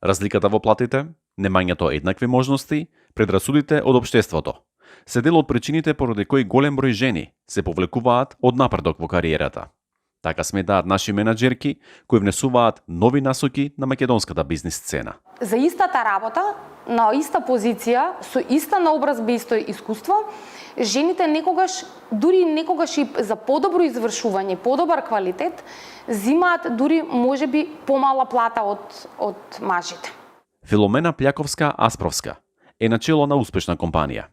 Разликата во платите, немањето еднакви можности, предрасудите од општеството се дел од причините поради кои голем број жени се повлекуваат од напредок во кариерата. Така сметаат наши менаџерки кои внесуваат нови насоки на македонската бизнис сцена. За истата работа, на иста позиција, со иста наобразба и исто искуство, жените дури некогаш и за подобро извршување, подобар квалитет, зимаат дури можеби помала плата од мажите. Филомена Пљаковска-Аспровска е начело на успешна компанија.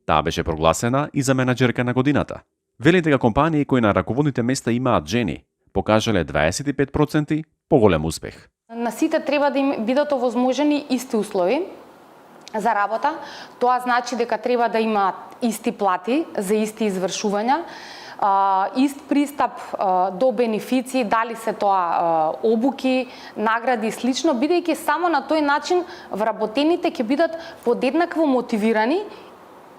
Таа беше прогласена и за менаџерка на годината. Вели дека компании кои на раководните места имаат жени, покажале 25% поголем успех. На сите треба да им бидат овозможени исти услови за работа. Тоа значи дека треба да имаат исти плати за исти извршувања, ист пристап до бенефиции, дали се тоа обуки, награди и слично, бидејќи само на тој начин вработените ќе бидат подеднакво мотивирани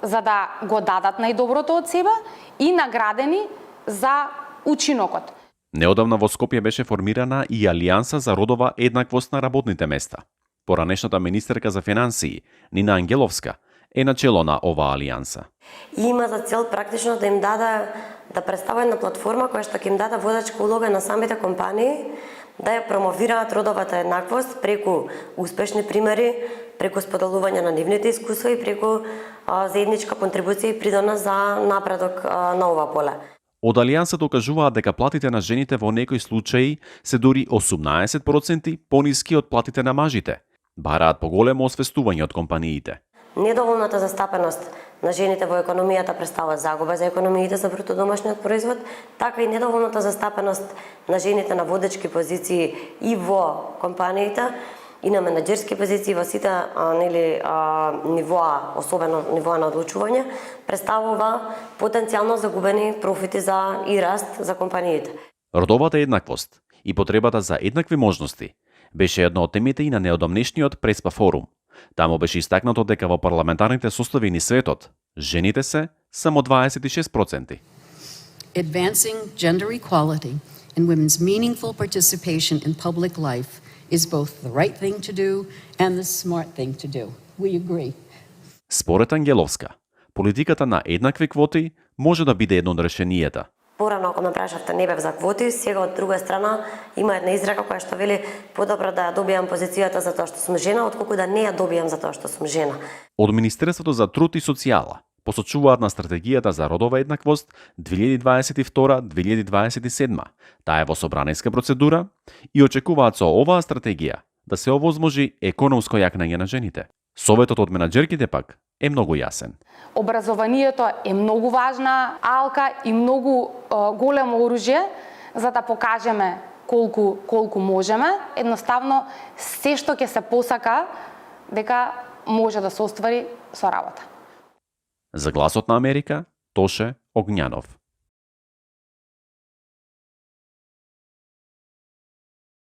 за да го дадат најдоброто од себе и наградени за учинокот. Неодамна во Скопје беше формирана и Алијанса за родова еднаквост на работните места. Поранешната министерка за финансии, Нина Ангеловска, е начело на оваа алијанса. Има за цел практично да им даде да представи една платформа која што ќе им даде водачка улога на самите компании да ја промовираат родовата еднаквост преку успешни примери, преку споделување на нивните искуства и преку заедничка контрибуција и придонос за напредок на ова поле. Од Алијансата укажуваат дека платите на жените во некои случаи се дури 18% пониски од платите на мажите. Бараат поголемо освестување од компаниите. Недоволната застапеност на жените во економијата представува загуба за економиите за бруто домашниот производ, така и недоволната застапеност на жените на водечки позиции и во компаниите и на менаџерски позиции во сите нивоа, особено нивоа на одлучување, представува потенцијално загубени профити и раст за компаниите. Родовата еднаквост и потребата за еднакви можности беше една од темите и на неодамнешниот Преспа форум. Таму беше истакнато дека во парламентарните состави ни светот жените се само 26%. Advancing gender equality and women's meaningful participation in public life is both the right thing to do and the smart thing to do. We agree. Според Ангеловска, политиката на еднакви квоти може да биде едно од решенијата. Порано, ако ме прашавте, не бев за квоти, сега од друга страна има една изрека која што вели подобро да ја добијам позицијата за тоа што сум жена, отколку да не ја добијам за тоа што сум жена. Од Министерството за труд и социјала посочуваат на стратегијата за родова еднаквост 2022-2027. Таа е во собраниска процедура и очекуваат со оваа стратегија да се овозможи економско јакнање на жените. Советот од менаџерките пак е многу јасен. Образованието е многу важна алка и многу големо оружје за да покажеме колку можеме. Едноставно се што ќе се посака дека може да се оствари со работа. За Гласот на Америка, Тоше Огњанов.